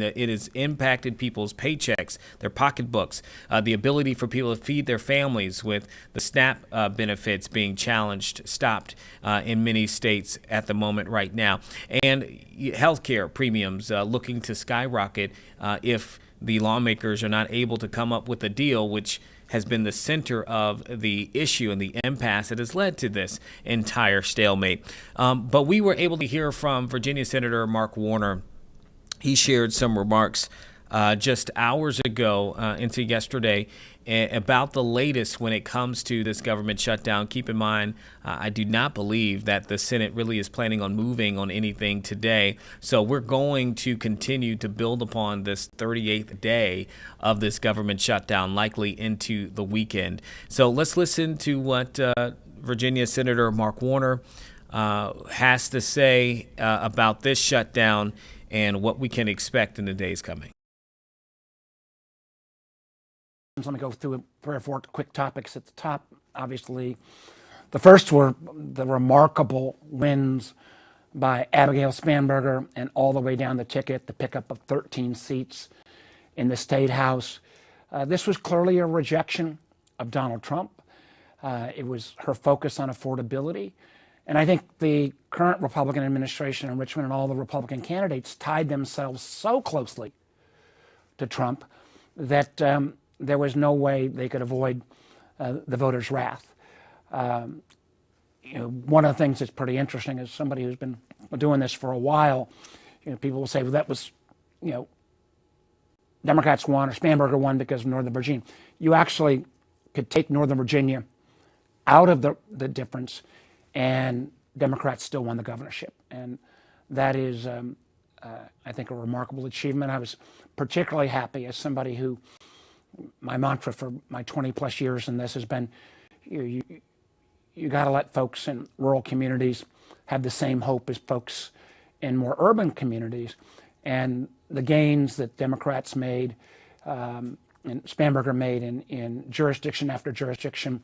It has impacted people's paychecks, their pocketbooks, the ability for people to feed their families, with the SNAP benefits being stopped in many states at the moment right now, and healthcare premiums looking to skyrocket if the lawmakers are not able to come up with a deal, which has been the center of the issue and the impasse that has led to this entire stalemate. But we were able to hear from Virginia Senator Mark Warner. He shared some remarks just hours ago into yesterday about the latest when it comes to this government shutdown. Keep in mind, I do not believe that the Senate really is planning on moving on anything today. So we're going to continue to build upon this 38th day of this government shutdown, likely into the weekend. So let's listen to what Virginia Senator Mark Warner has to say about this shutdown and what we can expect in the days coming. Let me go through 3 or 4 quick topics at the top. Obviously, the first were the remarkable wins by Abigail Spanberger and all the way down the ticket, the pickup of 13 seats in the State House. This was clearly a rejection of Donald Trump. It was her focus on affordability. And I think the current Republican administration in Richmond and all the Republican candidates tied themselves so closely to Trump that there was no way they could avoid the voters' wrath. One of the things that's pretty interesting is somebody who's been doing this for a while, people will say, well, that was, Democrats won or Spanberger won because of Northern Virginia. You actually could take Northern Virginia out of the difference, and Democrats still won the governorship. And that is, I think, a remarkable achievement. I was particularly happy as somebody who, my mantra for my 20 plus years in this has been, you got to let folks in rural communities have the same hope as folks in more urban communities. And the gains that Democrats made, and Spanberger made in jurisdiction after jurisdiction,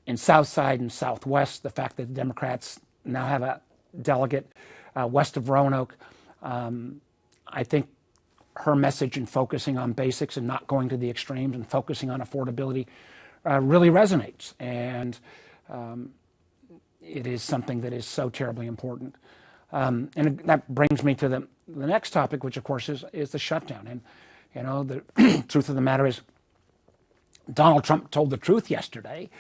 in Southside and Southwest, the fact that the Democrats now have a delegate west of Roanoke, I think her message in focusing on basics and not going to the extremes and focusing on affordability really resonates. And it is something that is so terribly important. And that brings me to the next topic, which of course is the shutdown. And the truth of the matter is, Donald Trump told the truth yesterday.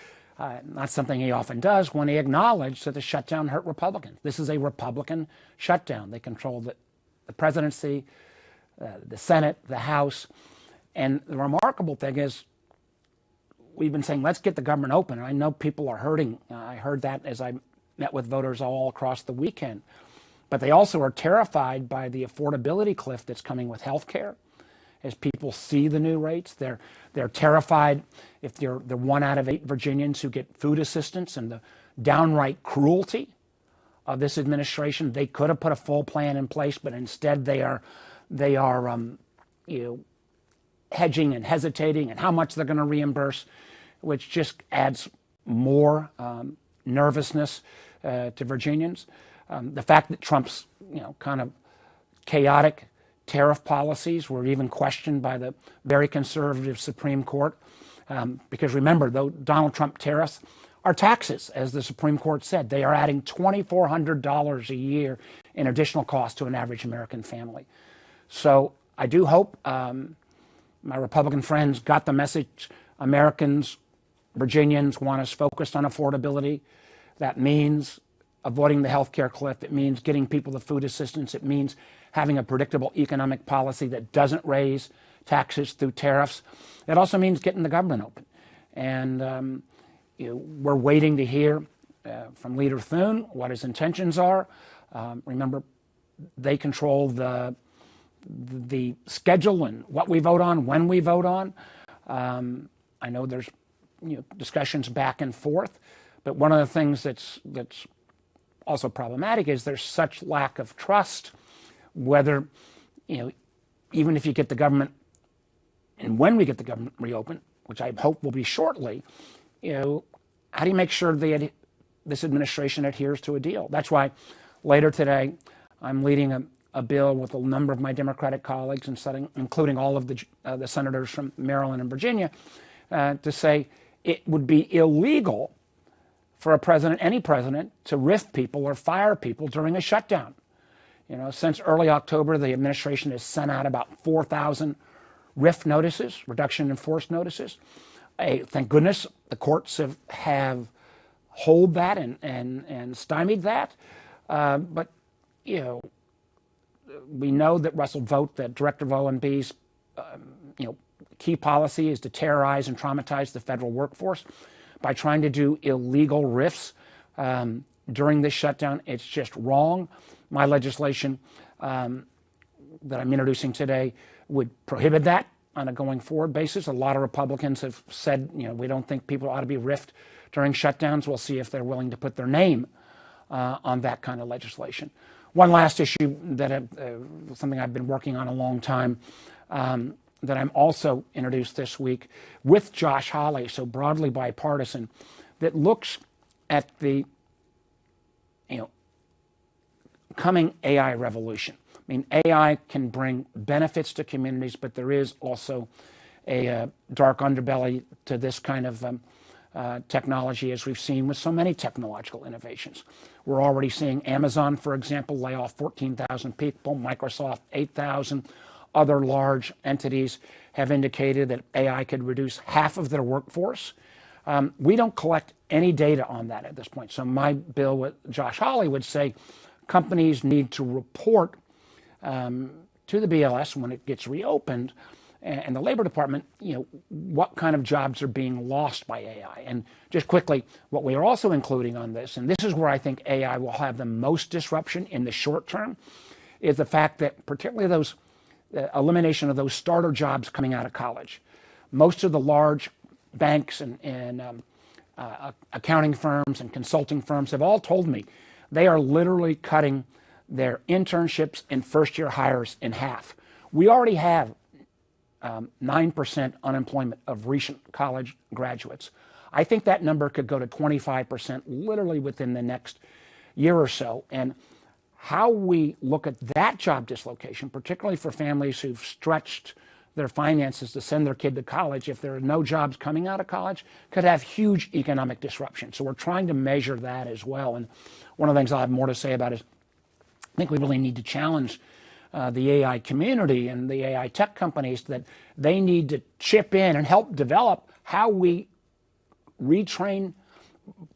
Not something he often does, when he acknowledged that the shutdown hurt Republicans. This is a Republican shutdown. They control the presidency, the Senate, the House. And the remarkable thing is, we've been saying, let's get the government open. And I know people are hurting. I heard that as I met with voters all across the weekend. But they also are terrified by the affordability cliff that's coming with health care. As people see the new rates, they're terrified if they're 1 out of 8 Virginians who get food assistance, and the downright cruelty of this administration. They could have put a full plan in place, but instead they are hedging and hesitating, and how much they're going to reimburse, which just adds more nervousness to Virginians. The fact that Trump's kind of chaotic tariff policies were even questioned by the very conservative Supreme Court. Because remember, though, Donald Trump tariffs are taxes, as the Supreme Court said. They are adding $2,400 a year in additional cost to an average American family. So I do hope my Republican friends got the message. Americans, Virginians want us focused on affordability. That means avoiding the health care cliff. It means getting people the food assistance. It means having a predictable economic policy that doesn't raise taxes through tariffs. It also means getting the government open. And we're waiting to hear from Leader Thune what his intentions are. Remember, they control the schedule and what we vote on, when we vote on. I know there's discussions back and forth, but one of the things that's also problematic is there's such lack of trust, whether, even if you get the government, and when we get the government reopened, which I hope will be shortly, how do you make sure this administration adheres to a deal? That's why later today I'm leading a bill with a number of my Democratic colleagues, including all of the senators from Maryland and Virginia, to say it would be illegal for any president, to RIF people or fire people during a shutdown. Since early October, the administration has sent out about 4,000 RIF notices, reduction in force notices. Thank goodness the courts have hold that and stymied that. But we know that Russell Vogt, the director of OMB's, key policy is to terrorize and traumatize the federal workforce by trying to do illegal RIFs during this shutdown. It's just wrong. My legislation that I'm introducing today would prohibit that on a going forward basis. A lot of Republicans have said, we don't think people ought to be RIFed during shutdowns. We'll see if they're willing to put their name on that kind of legislation. One last issue that something I've been working on a long time that I'm also introduced this week with Josh Hawley, so broadly bipartisan, that looks at the coming AI revolution. I mean, AI can bring benefits to communities, but there is also a dark underbelly to this kind of technology, as we've seen with so many technological innovations. We're already seeing Amazon, for example, lay off 14,000 people, Microsoft 8,000. Other large entities have indicated that AI could reduce half of their workforce. We don't collect any data on that at this point. So my bill with Josh Hawley would say companies need to report to the BLS when it gets reopened and the Labor Department, what kind of jobs are being lost by AI. And just quickly, what we are also including on this, and this is where I think AI will have the most disruption in the short term, is the fact that particularly those elimination of those starter jobs coming out of college. Most of the large banks and accounting firms and consulting firms have all told me they are literally cutting their internships and first-year hires in half. We already have 9% unemployment of recent college graduates. I think that number could go to 25% literally within the next year or so. And how we look at that job dislocation, particularly for families who've stretched their finances to send their kid to college, if there are no jobs coming out of college, could have huge economic disruption. So we're trying to measure that as well. And one of the things I'll have more to say about is I think we really need to challenge the AI community and the AI tech companies that they need to chip in and help develop how we retrain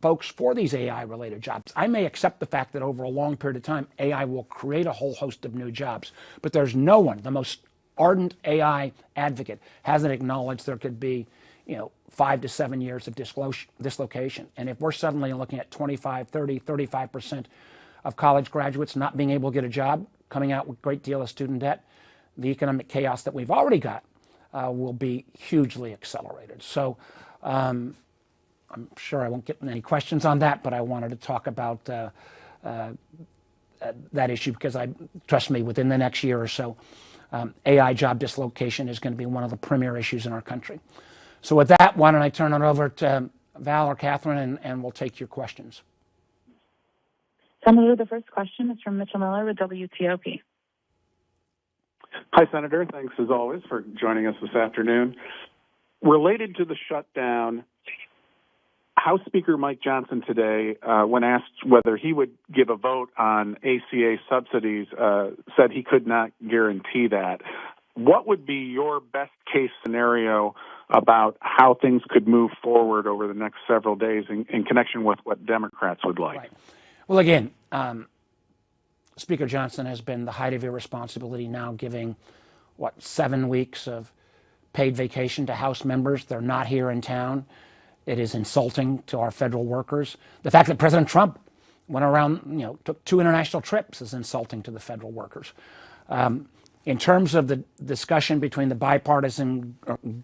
folks for these AI-related jobs. I may accept the fact that over a long period of time, AI will create a whole host of new jobs, but there's no one, the most ardent AI advocate, hasn't acknowledged there could be 5 to 7 years of dislocation. And if we're suddenly looking at 25, 30, 35% of college graduates not being able to get a job, coming out with a great deal of student debt, the economic chaos that we've already got will be hugely accelerated. So I'm sure I won't get any questions on that, but I wanted to talk about that issue because trust me, within the next year or so, AI job dislocation is going to be one of the premier issues in our country. So with that, why don't I turn it over to Val or Catherine, and we'll take your questions. Senator, the first question is from Mitchell Miller with WTOP. Hi, Senator. Thanks, as always, for joining us this afternoon. Related to the shutdown, House Speaker Mike Johnson today, when asked whether he would give a vote on ACA subsidies, said he could not guarantee that. What would be your best-case scenario about how things could move forward over the next several days in connection with what Democrats would like? Right. Well, again, Speaker Johnson has been the height of irresponsibility now giving, 7 weeks of paid vacation to House members. They're not here in town. It is insulting to our federal workers. The fact that President Trump went around, took 2 international trips is insulting to the federal workers. In terms of the discussion between the bipartisan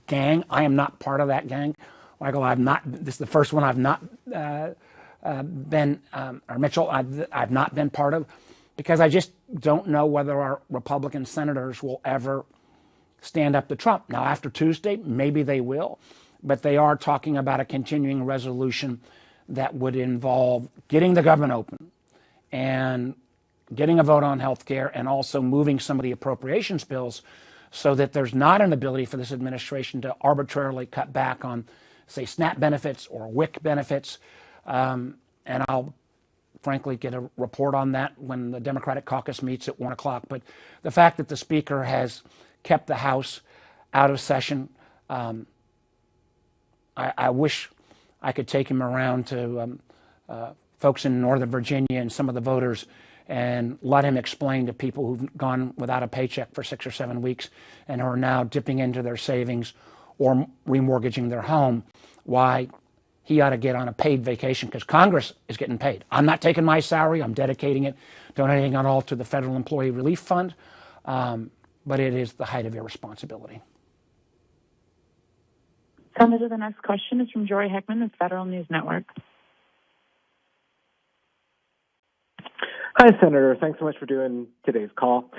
gang, I am not part of that gang. Michael, this is the first one I've not been, or Mitchell, I've not been part of, because I just don't know whether our Republican senators will ever stand up to Trump. Now, after Tuesday, maybe they will, but they are talking about a continuing resolution that would involve getting the government open and getting a vote on health care and also moving some of the appropriations bills so that there's not an ability for this administration to arbitrarily cut back on, say, SNAP benefits or WIC benefits. And I'll frankly get a report on that when the Democratic caucus meets at 1 o'clock. But the fact that the Speaker has kept the House out of session, I wish I could take him around to folks in Northern Virginia and some of the voters and let him explain to people who've gone without a paycheck for 6 or 7 weeks and are now dipping into their savings or remortgaging their home why he ought to get on a paid vacation, because Congress is getting paid. I'm not taking my salary. I'm dedicating it, donating it all to the Federal Employee Relief Fund. But it is the height of irresponsibility. Senator, the next question is from Jory Heckman of Federal News Network. Hi, Senator. Thanks so much for doing today's call.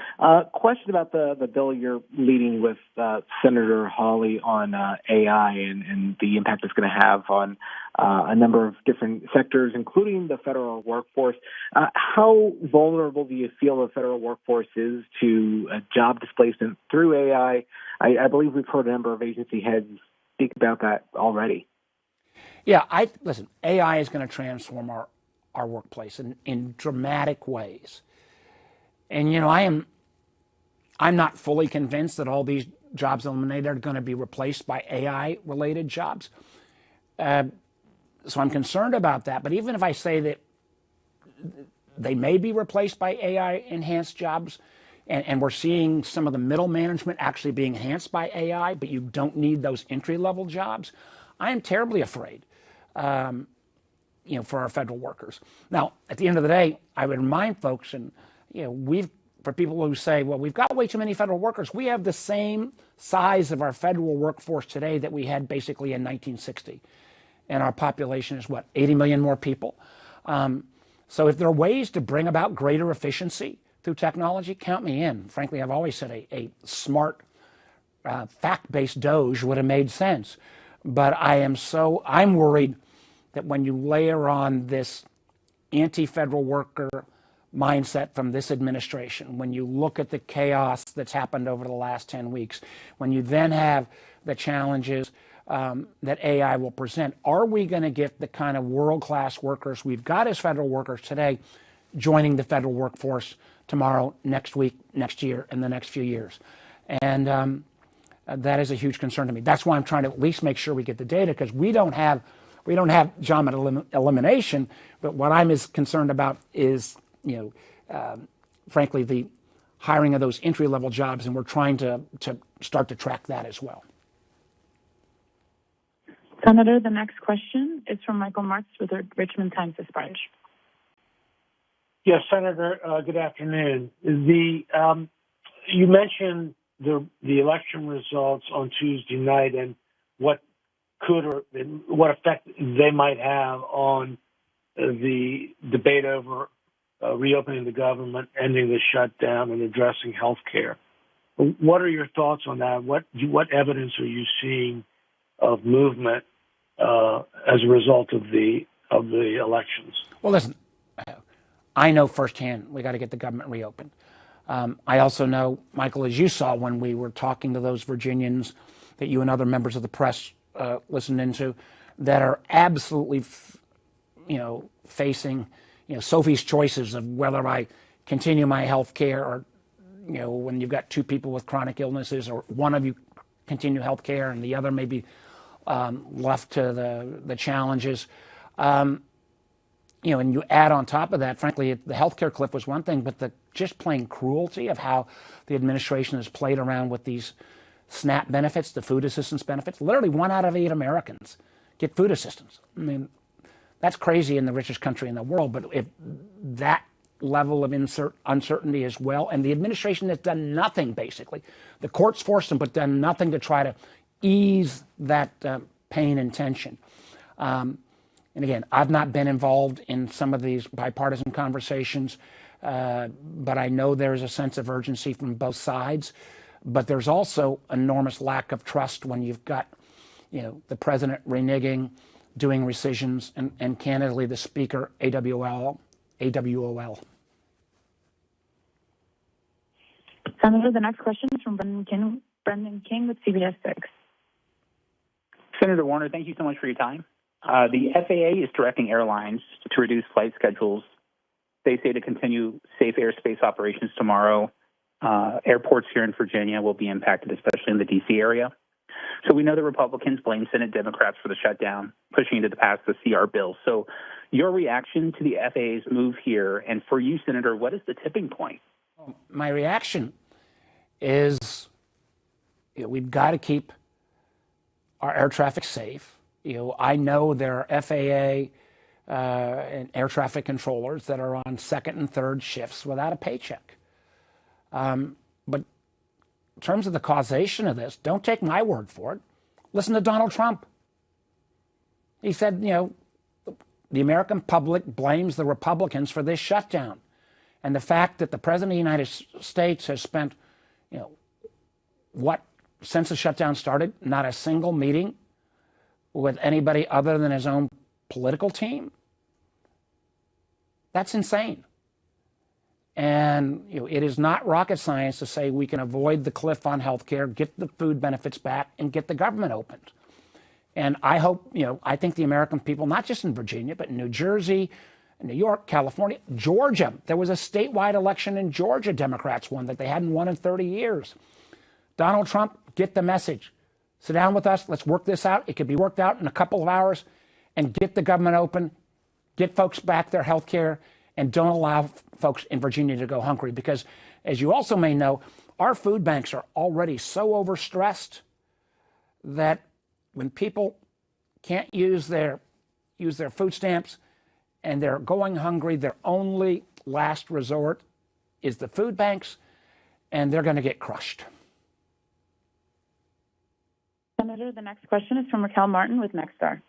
Question about the bill you're leading with Senator Hawley on AI and the impact it's going to have on a number of different sectors, including the federal workforce. How vulnerable do you feel the federal workforce is to job displacement through AI? I believe we've heard a number of agency heads speak about that already. Yeah, listen, AI is going to transform our workplace in dramatic ways. And, you know, I'm not fully convinced that all these jobs eliminated are going to be replaced by AI-related jobs. So I'm concerned about that. But even if I say that they may be replaced by AI-enhanced jobs, and we're seeing some of the middle management actually being enhanced by AI, but you don't need those entry-level jobs, I am terribly afraid for our federal workers. Now, at the end of the day, I would remind folks, and for people who say, well, we've got way too many federal workers, we have the same size of our federal workforce today that we had basically in 1960. And our population is, 80 million more people. So if there are ways to bring about greater efficiency through technology, count me in. Frankly, I've always said a smart, fact-based DOGE would have made sense. But I'm worried that when you layer on this anti-federal worker mindset from this administration, when you look at the chaos that's happened over the last 10 weeks, when you then have the challenges that AI will present, are we going to get the kind of world-class workers we've got as federal workers today joining the federal workforce tomorrow, next week, next year, and the next few years? And that is a huge concern to me. That's why I'm trying to at least make sure we get the data, because we don't have job elimination, but what I'm as concerned about is, frankly, the hiring of those entry-level jobs, and we're trying to start to track that as well. Senator, the next question is from Michael Marks with the Richmond Times-Dispatch. Yes, Senator, good afternoon. You mentioned the election results on Tuesday night and what effect they might have on the debate over reopening the government, ending the shutdown, and addressing health care. What are your thoughts on that? What evidence are you seeing of movement as a result of the elections? Well, listen, I know firsthand we got to get the government reopened. I also know, Michael, as you saw when we were talking to those Virginians that you and other members of the press listened into, that are absolutely, facing, Sophie's choices of whether I continue my health care or, when you've got two people with chronic illnesses, or one of you continue health care and the other may be left to the challenges. And you add on top of that, frankly, the healthcare cliff was one thing, but the just plain cruelty of how the administration has played around with these SNAP benefits, the food assistance benefits. Literally 1 out of 8 Americans get food assistance. I mean, that's crazy in the richest country in the world, but if that level of uncertainty as well, and the administration has done nothing, basically. The courts forced them, but done nothing to try to ease that pain and tension. And again, I've not been involved in some of these bipartisan conversations, but I know there's a sense of urgency from both sides. But there's also enormous lack of trust when you've got, the president reneging, doing rescissions, and candidly the speaker AWOL. Senator, the next question is from Brendan King with CBS 6. Senator Warner, thank you so much for your time. The FAA is directing airlines to reduce flight schedules. They say to continue safe airspace operations tomorrow. Airports here in Virginia will be impacted, especially in the D.C. area. So we know the Republicans blame Senate Democrats for the shutdown, pushing to pass the CR bill. So your reaction to the FAA's move here, and for you, Senator, what is the tipping point? My reaction is we've got to keep our air traffic safe. I know there are FAA and air traffic controllers that are on second and third shifts without a paycheck. But in terms of the causation of this, don't take my word for it. Listen to Donald Trump. He said, the American public blames the Republicans for this shutdown. And the fact that the President of the United States has spent, since the shutdown started, not a single meeting with anybody other than his own political team, that's insane. And it is not rocket science to say we can avoid the cliff on health care, get the food benefits back, and get the government opened. And I hope, I think the American people, not just in Virginia, but in New Jersey, New York, California, Georgia. There was a statewide election in Georgia, Democrats won, that they hadn't won in 30 years. Donald Trump, get the message. Sit down with us. Let's work this out. It could be worked out in a couple of hours, and get the government open, get folks back their health care, and don't allow folks in Virginia to go hungry. Because, as you also may know, our food banks are already so overstressed that when people can't use their food stamps and they're going hungry, their only last resort is the food banks, and they're going to get crushed. Senator, the next question is from Raquel Martin with Nexstar.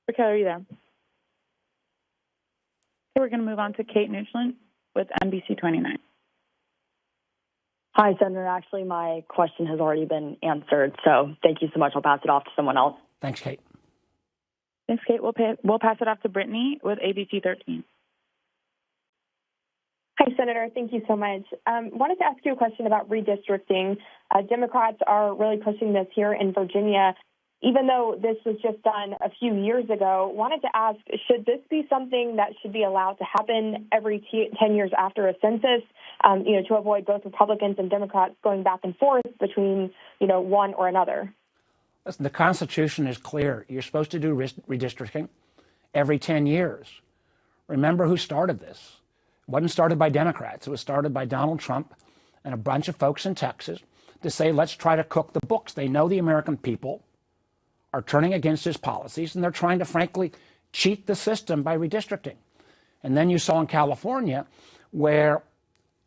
Raquel, are you there? Okay, we're going to move on to Kate Neutland with NBC 29. Hi, Senator. Actually, my question has already been answered, so thank you so much. I'll pass it off to someone else. Thanks, Kate. Thanks, Kate. We'll pass it off to Brittany with ABC 13. Hi, Senator. Thank you so much. Wanted to ask you a question about redistricting. Democrats are really pushing this here in Virginia. Even though this was just done a few years ago, wanted to ask, should this be something that should be allowed to happen every 10 years after a census, to avoid both Republicans and Democrats going back and forth between, one or another? Listen, the Constitution is clear. You're supposed to do redistricting every 10 years. Remember who started this. It wasn't started by Democrats. It was started by Donald Trump and a bunch of folks in Texas to say, let's try to cook the books. They know the American people are turning against his policies, and they're trying to, frankly, cheat the system by redistricting. And then you saw in California where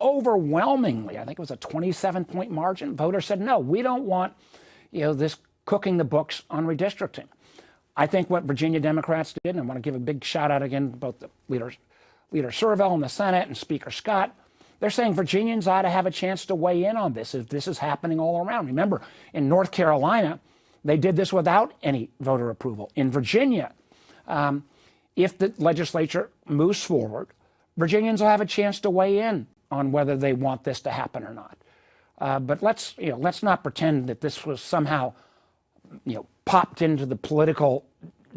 overwhelmingly, I think it was a 27-point margin, voters said, no, we don't want this cooking the books on redistricting. I think what Virginia Democrats did, and I want to give a big shout out again to both the Leader Serval in the Senate and Speaker Scott, they're saying Virginians ought to have a chance to weigh in on this if this is happening all around. Remember, in North Carolina, they did this without any voter approval. In Virginia, if the legislature moves forward, Virginians will have a chance to weigh in on whether they want this to happen or not. But let's not pretend that this was somehow popped into the political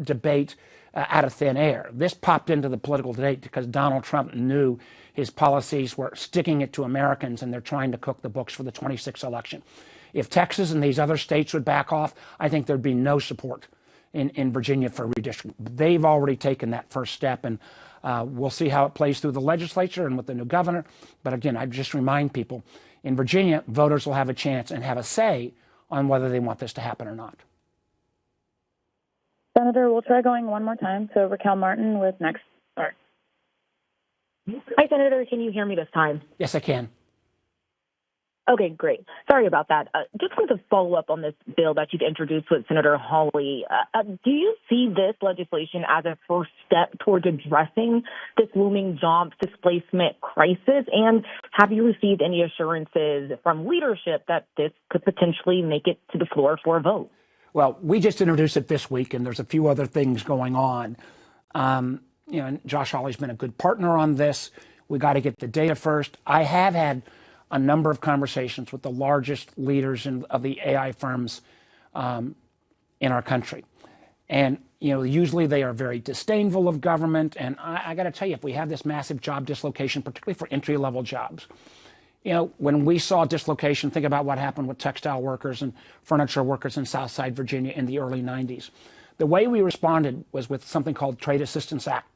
debate out of thin air. This popped into the political debate because Donald Trump knew his policies were sticking it to Americans, and they're trying to cook the books for the 26th election. If Texas and these other states would back off, I think there'd be no support in Virginia for redistricting. They've already taken that first step, and we'll see how it plays through the legislature and with the new governor. But again, I just remind people, in Virginia, voters will have a chance and have a say on whether they want this to happen or not. Senator, we'll try going one more time. So Raquel Martin with Nexstar. Hi, Senator. Can you hear me this time? Yes, I can. Okay, great. Sorry about that. Just wanted to follow up on this bill that you've introduced with Senator Hawley. Do you see this legislation as a first step towards addressing this looming jobs displacement crisis? And have you received any assurances from leadership that this could potentially make it to the floor for a vote? Well, we just introduced it this week, and there's a few other things going on. and Josh Hawley's been a good partner on this. We got to get the data first. I have had a number of conversations with the largest leaders of the AI firms in our country. And, usually they are very disdainful of government. And I got to tell you, if we have this massive job dislocation, particularly for entry-level jobs, when we saw dislocation, think about what happened with textile workers and furniture workers in Southside Virginia in the early 90s. The way we responded was with something called Trade Assistance Act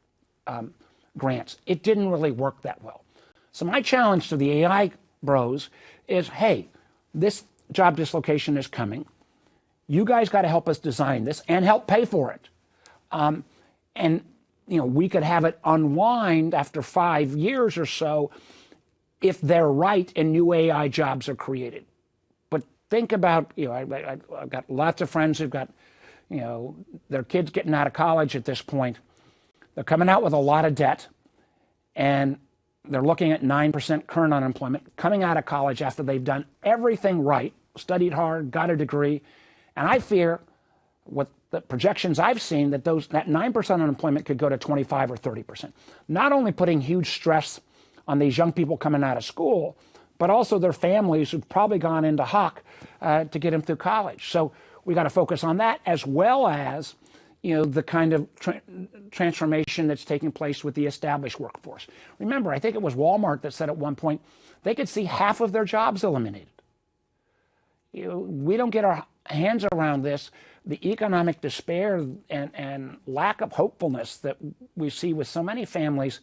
grants. It didn't really work that well. So my challenge to the AI bros is, hey, this job dislocation is coming. You guys got to help us design this and help pay for it. We could have it unwind after 5 years or so if they're right and new AI jobs are created. But think about, I've got lots of friends who've got, their kids getting out of college at this point. They're coming out with a lot of debt, and they're looking at 9% current unemployment, coming out of college after they've done everything right, studied hard, got a degree. And I fear, with the projections I've seen, that that 9% unemployment could go to 25 or 30%. Not only putting huge stress on these young people coming out of school, but also their families who've probably gone into hock to get them through college. So we got to focus on that, as well as the kind of transformation that's taking place with the established workforce. Remember, I think it was Walmart that said at one point they could see half of their jobs eliminated. We don't get our hands around this. The economic despair and lack of hopefulness that we see with so many families,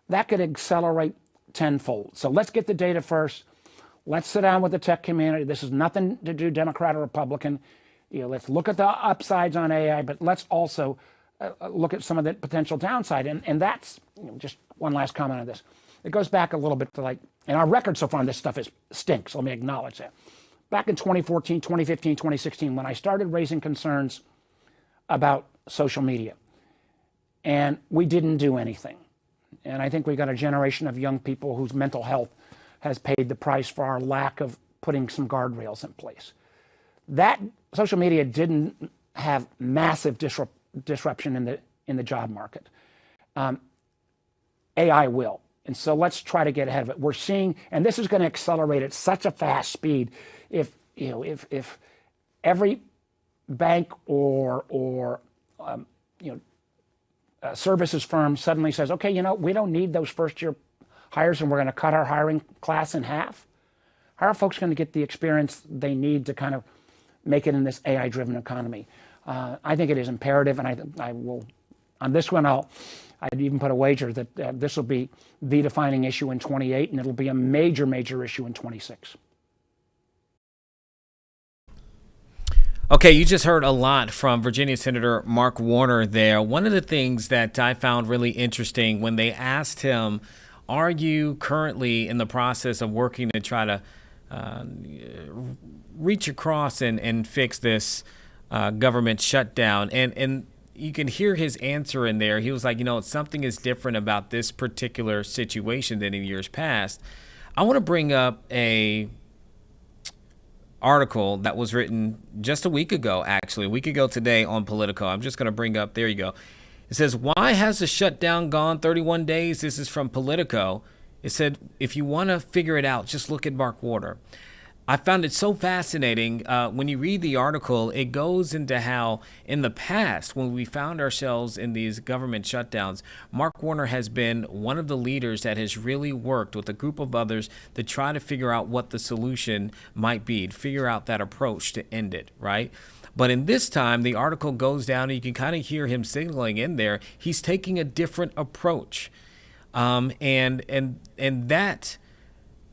that could accelerate tenfold. So let's get the data first. Let's sit down with the tech community. This is nothing to do Democrat or Republican. Let's look at the upsides on AI, but let's also look at some of the potential downside. And that's just one last comment on this. It goes back a little bit to and our record so far on this stuff stinks. Let me acknowledge that. Back in 2014, 2015, 2016, when I started raising concerns about social media, and we didn't do anything. And I think we got a generation of young people whose mental health has paid the price for our lack of putting some guardrails in place. That social media didn't have massive disruption in the job market. AI will. And so let's try to get ahead of it. We're seeing, and this is going to accelerate at such a fast speed. If every bank or services firm suddenly says, okay, we don't need those first-year hires and we're going to cut our hiring class in half, how are folks going to get the experience they need to kind of make it in this AI-driven economy? I think it is imperative, and I will, on this one, I'd even put a wager that this will be the defining issue in 28, and it'll be a major, major issue in 26. Okay, you just heard a lot from Virginia Senator Mark Warner there. One of the things that I found really interesting when they asked him, are you currently in the process of working to try to reach across and fix this government shutdown? And you can hear his answer in there. He was like, something is different about this particular situation than in years past. I want to bring up a article that was written just a week ago today on Politico. I'm just going to bring up, there you go. It says, why has the shutdown gone 31 days? This is from Politico. It said, if you want to figure it out, just look at Mark Warner. I found it so fascinating. When you read the article, it goes into how in the past, when we found ourselves in these government shutdowns, Mark Warner has been one of the leaders that has really worked with a group of others to try to figure out what the solution might be, to figure out that approach to end it, right? But in this time, the article goes down and you can kind of hear him signaling in there, he's taking a different approach. And that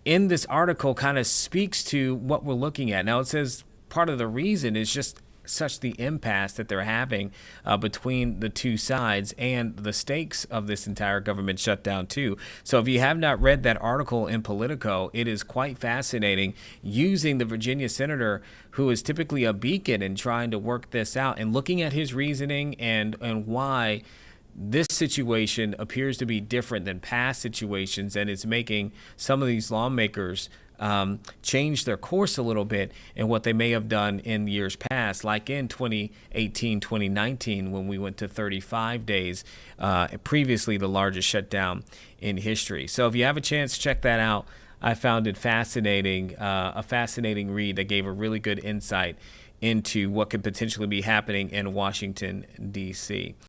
in this article kind of speaks to what we're looking at. Now, it says part of the reason is just such the impasse that they're having between the two sides and the stakes of this entire government shutdown too. So if you have not read that article in Politico, it is quite fascinating, using the Virginia senator who is typically a beacon in trying to work this out and looking at his reasoning and why this situation appears to be different than past situations, and it's making some of these lawmakers change their course a little bit in what they may have done in years past, like in 2018, 2019, when we went to 35 days, previously the largest shutdown in history. So if you have a chance, check that out. I found it fascinating, a fascinating read that gave a really good insight into what could potentially be happening in Washington, D.C.